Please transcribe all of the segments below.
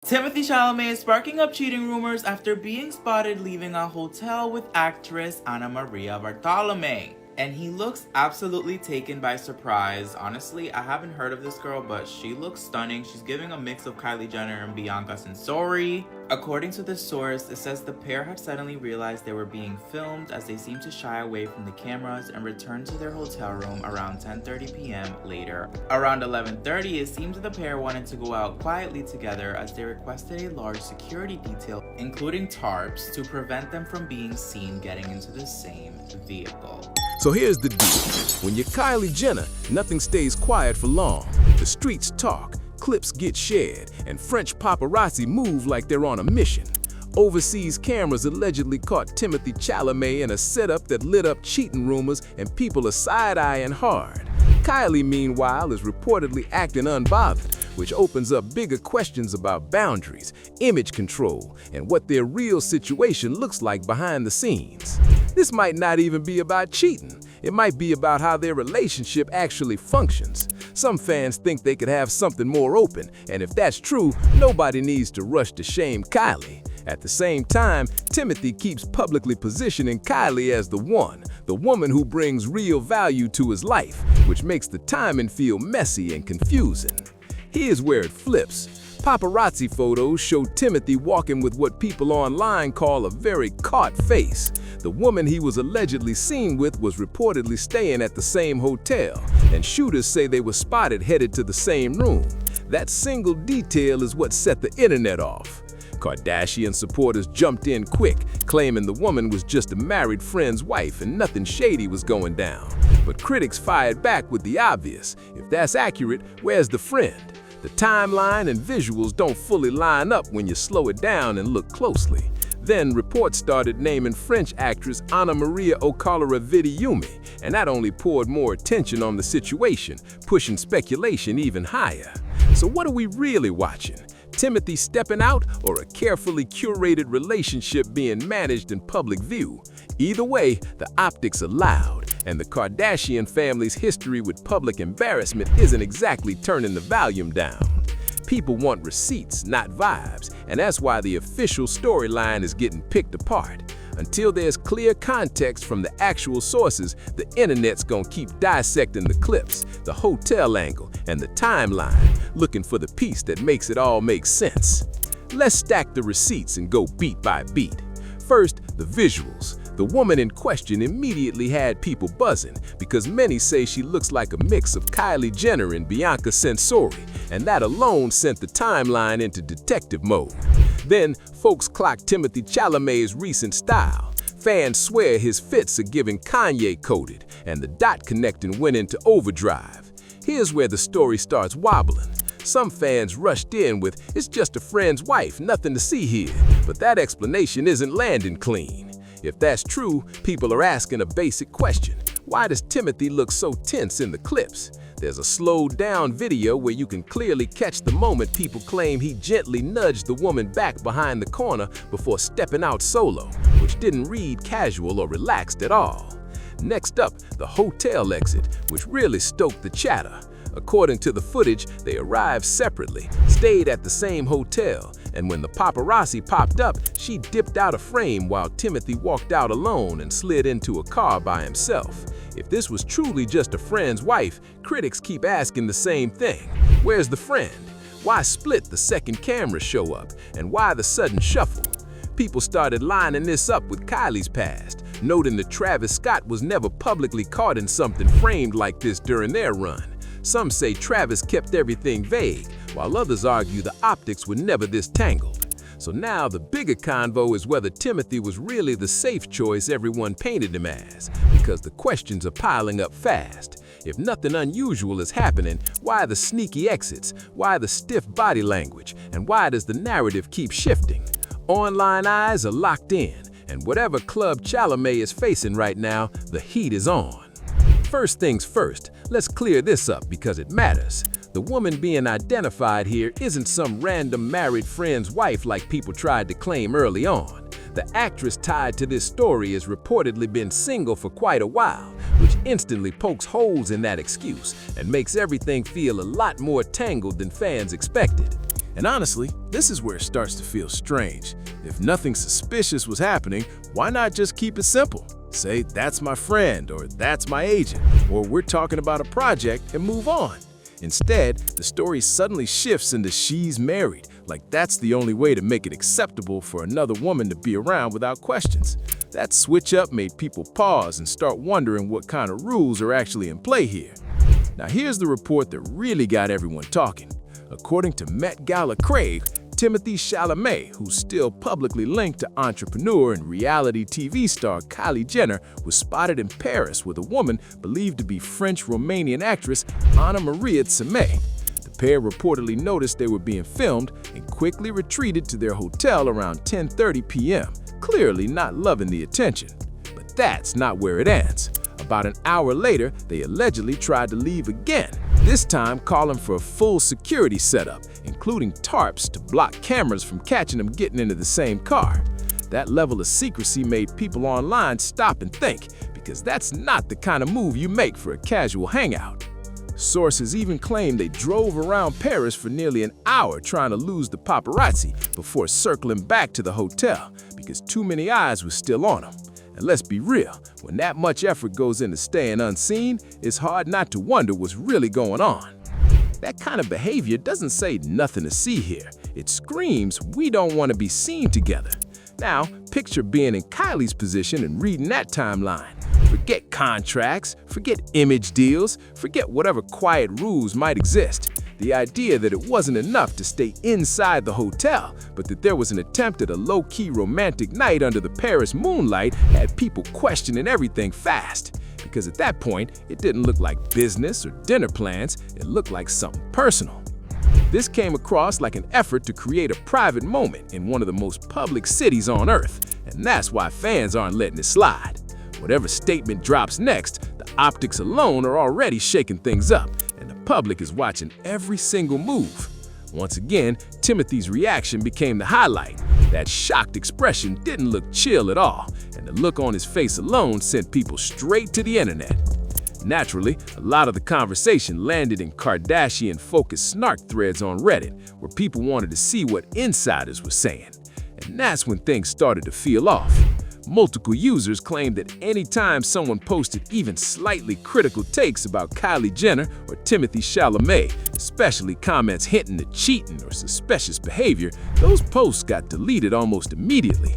Timothée Chalamet is sparking up cheating rumors after being spotted leaving a hotel with actress Ana Maria Bartolomé. And he looks absolutely taken by surprise. Honestly, I haven't heard of this girl, but she looks stunning. She's giving a mix of Kylie Jenner and Bianca Censori. According to the source, it says the pair had suddenly realized they were being filmed as they seemed to shy away from the cameras and returned to their hotel room around 10:30 p.m. later. Around 11:30, it seems the pair wanted to go out quietly together as they requested a large security detail, including tarps, to prevent them from being seen getting into the same vehicle. So here's the deal. When you're Kylie Jenner, nothing stays quiet for long. The streets talk, clips get shared, and French paparazzi move like they're on a mission. Overseas cameras allegedly caught Timothée Chalamet in a setup that lit up cheating rumors, and people are side-eyeing hard. Kylie, meanwhile, is reportedly acting unbothered, which opens up bigger questions about boundaries, image control, and what their real situation looks like behind the scenes. This might not even be about cheating. It might be about how their relationship actually functions. Some fans think they could have something more open, and if that's true, nobody needs to rush to shame Kylie. At the same time, Timothée keeps publicly positioning Kylie as the woman who brings real value to his life, which makes the timing feel messy and confusing. Here's where it flips. Paparazzi photos show Timothée walking with what people online call a very caught face. The woman he was allegedly seen with was reportedly staying at the same hotel, and shooters say they were spotted headed to the same room. That single detail is what set the internet off. Kardashian supporters jumped in quick, claiming the woman was just a married friend's wife and nothing shady was going down. But critics fired back with the obvious. If that's accurate, where's the friend? The timeline and visuals don't fully line up when you slow it down and look closely. Then reports started naming French actress Ana Maria Okolara-Vidiumi, and that only poured more attention on the situation, pushing speculation even higher. So what are we really watching? Timothée stepping out, or a carefully curated relationship being managed in public view? Either way, the optics are loud, and the Kardashian family's history with public embarrassment isn't exactly turning the volume down. People want receipts, not vibes, and that's why the official storyline is getting picked apart. Until there's clear context from the actual sources, the internet's gonna keep dissecting the clips, the hotel angle, and the timeline, looking for the piece that makes it all make sense. Let's stack the receipts and go beat by beat. First, the visuals. The woman in question immediately had people buzzing because many say she looks like a mix of Kylie Jenner and Bianca Censori, and that alone sent the timeline into detective mode. Then, folks clocked Timothée Chalamet's recent style. Fans swear his fits are giving Kanye-coded, and the dot connecting went into overdrive. Here's where the story starts wobbling. Some fans rushed in with, "It's just a friend's wife, nothing to see here," but that explanation isn't landing clean. If that's true, people are asking a basic question. Why does Timothée look so tense in the clips? There's a slowed-down video where you can clearly catch the moment people claim he gently nudged the woman back behind the corner before stepping out solo, which didn't read casual or relaxed at all. Next up, the hotel exit, which really stoked the chatter. According to the footage, they arrived separately, stayed at the same hotel, and when the paparazzi popped up, she dipped out of frame while Timothée walked out alone and slid into a car by himself. If this was truly just a friend's wife, critics keep asking the same thing. Where's the friend? Why split the second camera show up? And why the sudden shuffle? People started lining this up with Kylie's past, noting that Travis Scott was never publicly caught in something framed like this during their run. Some say Travis kept everything vague, while others argue the optics were never this tangled. So now the bigger convo is whether Timothée was really the safe choice everyone painted him as, because the questions are piling up fast. If nothing unusual is happening, why the sneaky exits? Why the stiff body language? And why does the narrative keep shifting? Online eyes are locked in, and whatever club Chalamet is facing right now, the heat is on. First things first, let's clear this up because it matters. The woman being identified here isn't some random married friend's wife like people tried to claim early on. The actress tied to this story has reportedly been single for quite a while, which instantly pokes holes in that excuse and makes everything feel a lot more tangled than fans expected. And honestly, this is where it starts to feel strange. If nothing suspicious was happening, why not just keep it simple? Say, that's my friend, or that's my agent, or we're talking about a project and move on. Instead, the story suddenly shifts into she's married, like that's the only way to make it acceptable for another woman to be around without questions. That switch up made people pause and start wondering what kind of rules are actually in play here. Now here's the report that really got everyone talking. According to Met Gala Craig, Timothée Chalamet, who's still publicly linked to entrepreneur and reality TV star Kylie Jenner, was spotted in Paris with a woman believed to be French-Romanian actress Anna-Maria Timothée. The pair reportedly noticed they were being filmed and quickly retreated to their hotel around 10:30 p.m., clearly not loving the attention. But that's not where it ends. About an hour later, they allegedly tried to leave again, this time calling for a full security setup, including tarps to block cameras from catching them getting into the same car. That level of secrecy made people online stop and think, because that's not the kind of move you make for a casual hangout. Sources even claim they drove around Paris for nearly an hour trying to lose the paparazzi before circling back to the hotel, because too many eyes were still on them. And let's be real, when that much effort goes into staying unseen, it's hard not to wonder what's really going on. That kind of behavior doesn't say nothing to see here. It screams we don't want to be seen together. Now, picture being in Kylie's position and reading that timeline. Forget contracts, forget image deals, forget whatever quiet rules might exist. The idea that it wasn't enough to stay inside the hotel, but that there was an attempt at a low-key romantic night under the Paris moonlight had people questioning everything fast. Because at that point, it didn't look like business or dinner plans, it looked like something personal. This came across like an effort to create a private moment in one of the most public cities on Earth, and that's why fans aren't letting it slide. Whatever statement drops next, the optics alone are already shaking things up, and the public is watching every single move. Once again, Timothee's reaction became the highlight. That shocked expression didn't look chill at all, and the look on his face alone sent people straight to the internet. Naturally, a lot of the conversation landed in Kardashian-focused snark threads on Reddit, where people wanted to see what insiders were saying. And that's when things started to feel off. Multiple users claimed that anytime someone posted even slightly critical takes about Kylie Jenner or Timothée Chalamet, especially comments hinting at cheating or suspicious behavior, those posts got deleted almost immediately.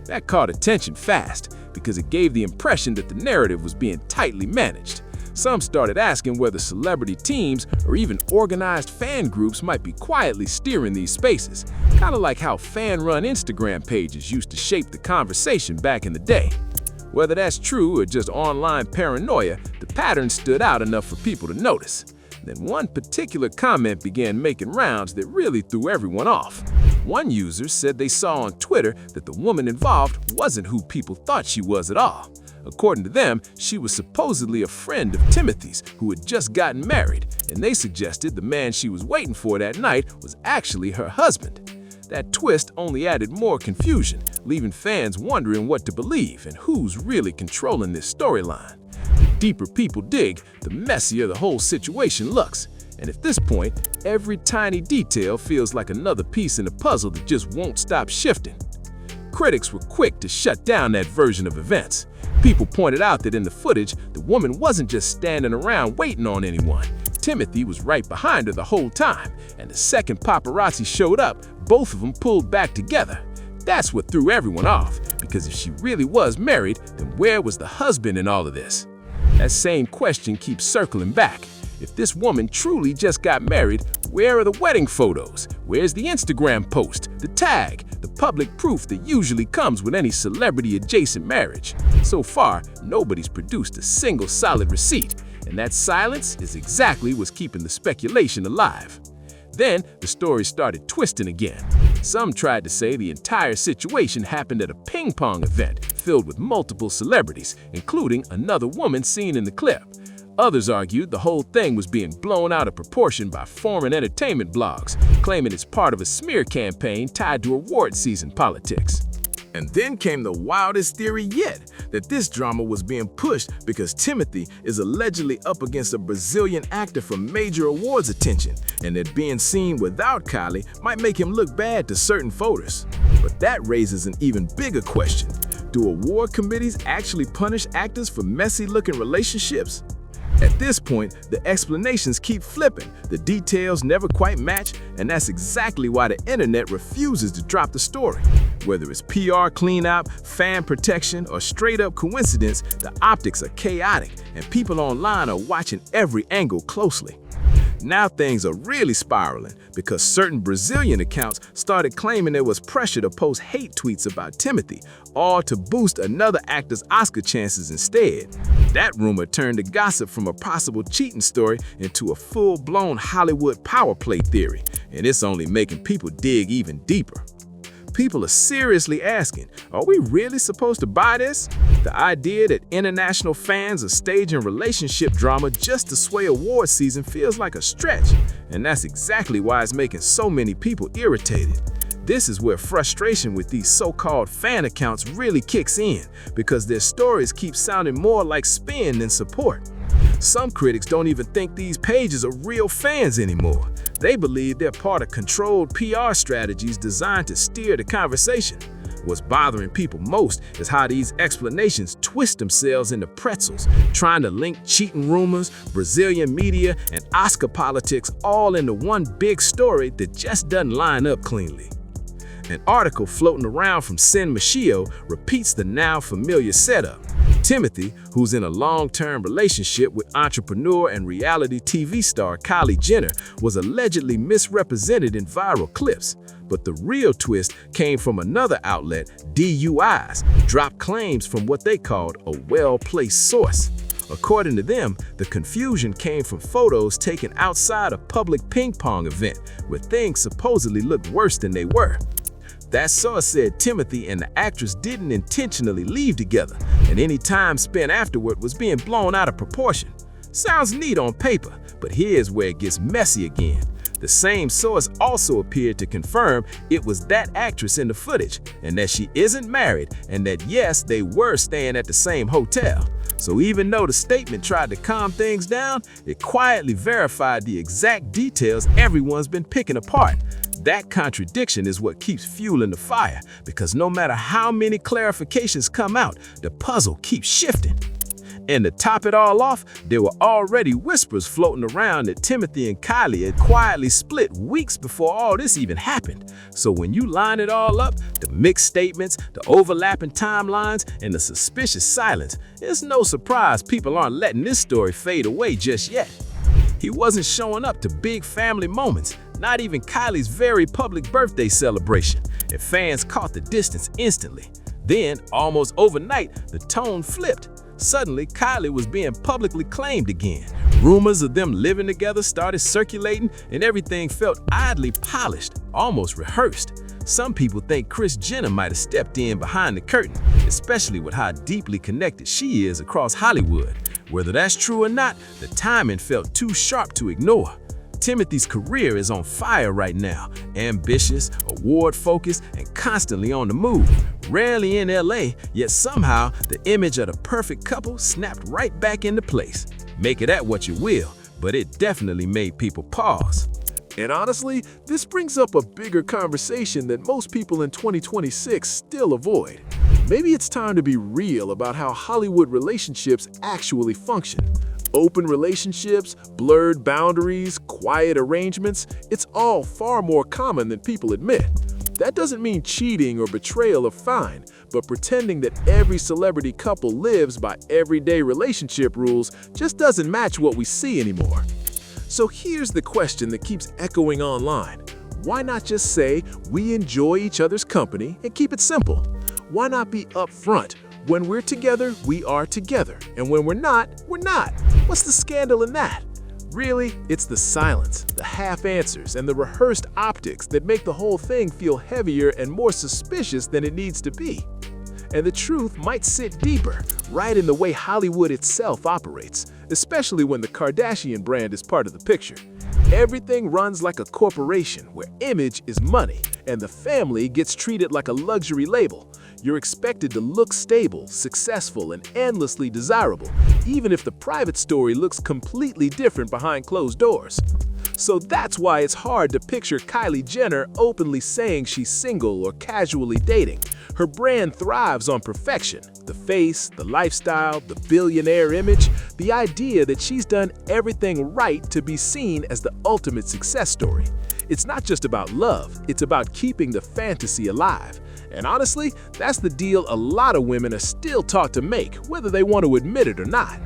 That caught attention fast because it gave the impression that the narrative was being tightly managed. Some started asking whether celebrity teams or even organized fan groups might be quietly steering these spaces, kind of like how fan-run Instagram pages used to shape the conversation back in the day. Whether that's true or just online paranoia, the pattern stood out enough for people to notice. Then one particular comment began making rounds that really threw everyone off. One user said they saw on Twitter that the woman involved wasn't who people thought she was at all. According to them, she was supposedly a friend of Timothee's who had just gotten married, and they suggested the man she was waiting for that night was actually her husband. That twist only added more confusion, leaving fans wondering what to believe and who's really controlling this storyline. The deeper people dig, the messier the whole situation looks. And at this point, every tiny detail feels like another piece in the puzzle that just won't stop shifting. Critics were quick to shut down that version of events. People pointed out that in the footage, the woman wasn't just standing around waiting on anyone. Timothee was right behind her the whole time, and the second paparazzi showed up, both of them pulled back together. That's what threw everyone off, because if she really was married, then where was the husband in all of this? That same question keeps circling back. If this woman truly just got married, where are the wedding photos? Where's the Instagram post, the tag, the public proof that usually comes with any celebrity-adjacent marriage? So far, nobody's produced a single solid receipt, and that silence is exactly what's keeping the speculation alive. Then, the story started twisting again. Some tried to say the entire situation happened at a ping pong event filled with multiple celebrities, including another woman seen in the clip. Others argued the whole thing was being blown out of proportion by foreign entertainment blogs, claiming it's part of a smear campaign tied to award season politics. And then came the wildest theory yet, that this drama was being pushed because Timothee is allegedly up against a Brazilian actor for major awards attention, and that being seen without Kylie might make him look bad to certain voters. But that raises an even bigger question. Do award committees actually punish actors for messy-looking relationships? At this point, the explanations keep flipping, the details never quite match, and that's exactly why the internet refuses to drop the story. Whether it's PR cleanup, fan protection, or straight-up coincidence, the optics are chaotic, and people online are watching every angle closely. Now things are really spiraling because certain Brazilian accounts started claiming there was pressure to post hate tweets about Timothee, all to boost another actor's Oscar chances instead. That rumor turned the gossip from a possible cheating story into a full-blown Hollywood power play theory, and it's only making people dig even deeper. People are seriously asking, are we really supposed to buy this? The idea that international fans are staging relationship drama just to sway award season feels like a stretch, and that's exactly why it's making so many people irritated. This is where frustration with these so-called fan accounts really kicks in, because their stories keep sounding more like spin than support. Some critics don't even think these pages are real fans anymore. They believe they're part of controlled PR strategies designed to steer the conversation. What's bothering people most is how these explanations twist themselves into pretzels, trying to link cheating rumors, Brazilian media, and Oscar politics all into one big story that just doesn't line up cleanly. An article floating around from Sin Machio repeats the now familiar setup. Timothee, who's in a long-term relationship with entrepreneur and reality TV star Kylie Jenner, was allegedly misrepresented in viral clips. But the real twist came from another outlet, DUIs, dropped claims from what they called a well-placed source. According to them, the confusion came from photos taken outside a public ping pong event, where things supposedly looked worse than they were. That source said Timothee and the actress didn't intentionally leave together, and any time spent afterward was being blown out of proportion. Sounds neat on paper, but here's where it gets messy again. The same source also appeared to confirm it was that actress in the footage, and that she isn't married, and that yes, they were staying at the same hotel. So even though the statement tried to calm things down, it quietly verified the exact details everyone's been picking apart. That contradiction is what keeps fueling the fire, because no matter how many clarifications come out, the puzzle keeps shifting. And to top it all off, there were already whispers floating around that Timothee and Kylie had quietly split weeks before all this even happened. So when you line it all up, the mixed statements, the overlapping timelines, and the suspicious silence, it's no surprise people aren't letting this story fade away just yet. He wasn't showing up to big family moments, not even Kylie's very public birthday celebration, and fans caught the distance instantly. Then, almost overnight, the tone flipped. Suddenly, Kylie was being publicly claimed again. Rumors of them living together started circulating, and everything felt oddly polished, almost rehearsed. Some people think Kris Jenner might have stepped in behind the curtain, especially with how deeply connected she is across Hollywood. Whether that's true or not, the timing felt too sharp to ignore. Timothee's career is on fire right now, ambitious, award-focused, and constantly on the move. Rarely in LA, yet somehow the image of the perfect couple snapped right back into place. Make of that what you will, but it definitely made people pause. And honestly, this brings up a bigger conversation that most people in 2026 still avoid. Maybe it's time to be real about how Hollywood relationships actually function. Open relationships, blurred boundaries, quiet arrangements, it's all far more common than people admit. That doesn't mean cheating or betrayal are fine, but pretending that every celebrity couple lives by everyday relationship rules just doesn't match what we see anymore. So here's the question that keeps echoing online. Why not just say we enjoy each other's company and keep it simple? Why not be upfront? When we're together, we are together, and when we're not, we're not. What's the scandal in that? Really, it's the silence, the half answers, and the rehearsed optics that make the whole thing feel heavier and more suspicious than it needs to be. And the truth might sit deeper, right in the way Hollywood itself operates, especially when the Kardashian brand is part of the picture. Everything runs like a corporation where image is money, and the family gets treated like a luxury label. You're expected to look stable, successful, and endlessly desirable, even if the private story looks completely different behind closed doors. So that's why it's hard to picture Kylie Jenner openly saying she's single or casually dating. Her brand thrives on perfection. The face, the lifestyle, the billionaire image, the idea that she's done everything right to be seen as the ultimate success story. It's not just about love, it's about keeping the fantasy alive. And honestly, that's the deal a lot of women are still taught to make, whether they want to admit it or not.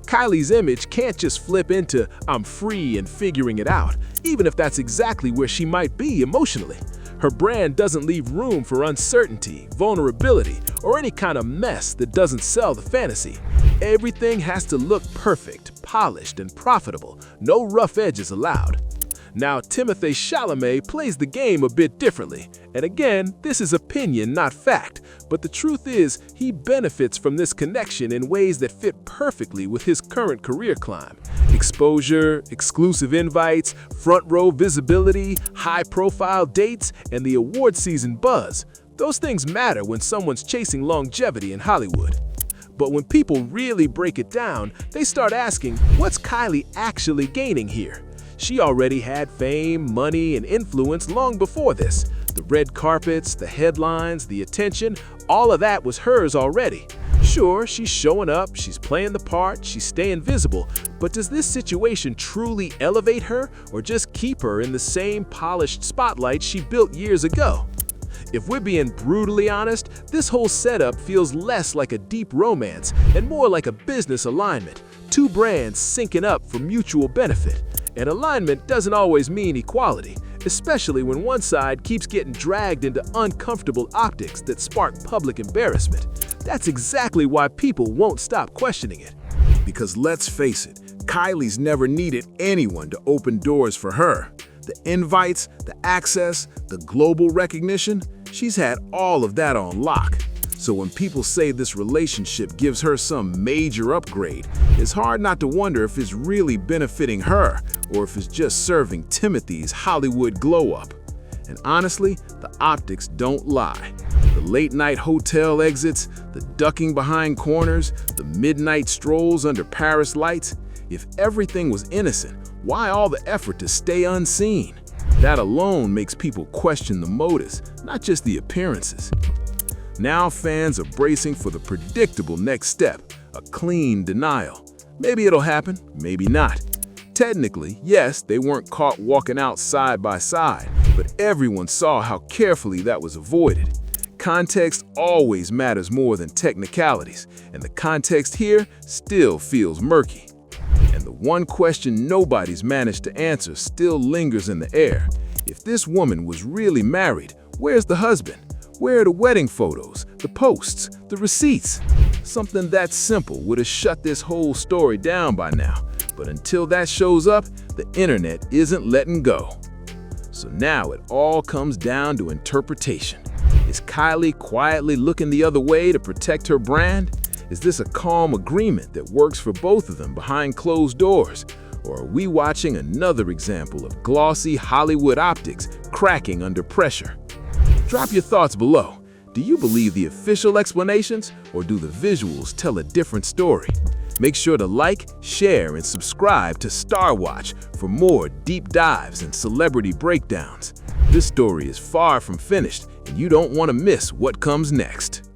Kylie's image can't just flip into "I'm free and figuring it out," even if that's exactly where she might be emotionally. Her brand doesn't leave room for uncertainty, vulnerability, or any kind of mess that doesn't sell the fantasy. Everything has to look perfect, polished, and profitable. No rough edges allowed. Now, Timothée Chalamet plays the game a bit differently. And again, this is opinion, not fact. But the truth is, he benefits from this connection in ways that fit perfectly with his current career climb. Exposure, exclusive invites, front-row visibility, high-profile dates, and the award season buzz. Those things matter when someone's chasing longevity in Hollywood. But when people really break it down, they start asking, what's Kylie actually gaining here? She already had fame, money, and influence long before this. The red carpets, the headlines, the attention, all of that was hers already. Sure, she's showing up, she's playing the part, she's staying visible, but does this situation truly elevate her or just keep her in the same polished spotlight she built years ago? If we're being brutally honest, this whole setup feels less like a deep romance and more like a business alignment. Two brands syncing up for mutual benefit. And alignment doesn't always mean equality, especially when one side keeps getting dragged into uncomfortable optics that spark public embarrassment. That's exactly why people won't stop questioning it. Because let's face it, Kylie's never needed anyone to open doors for her. The invites, the access, the global recognition, she's had all of that on lock. So when people say this relationship gives her some major upgrade, it's hard not to wonder if it's really benefiting her or if it's just serving Timothee's Hollywood glow-up. And honestly, the optics don't lie. The late-night hotel exits, the ducking behind corners, the midnight strolls under Paris lights. If everything was innocent, why all the effort to stay unseen? That alone makes people question the motives, not just the appearances. Now fans are bracing for the predictable next step, a clean denial. Maybe it'll happen, maybe not. Technically, yes, they weren't caught walking out side by side, but everyone saw how carefully that was avoided. Context always matters more than technicalities, and the context here still feels murky. And the one question nobody's managed to answer still lingers in the air. If this woman was really married, where's the husband? Where are the wedding photos, the posts, the receipts? Something that simple would have shut this whole story down by now. But until that shows up, the internet isn't letting go. So now it all comes down to interpretation. Is Kylie quietly looking the other way to protect her brand? Is this a calm agreement that works for both of them behind closed doors? Or are we watching another example of glossy Hollywood optics cracking under pressure? Drop your thoughts below. Do you believe the official explanations, or do the visuals tell a different story? Make sure to like, share, and subscribe to Star Watch for more deep dives and celebrity breakdowns. This story is far from finished, and you don't want to miss what comes next.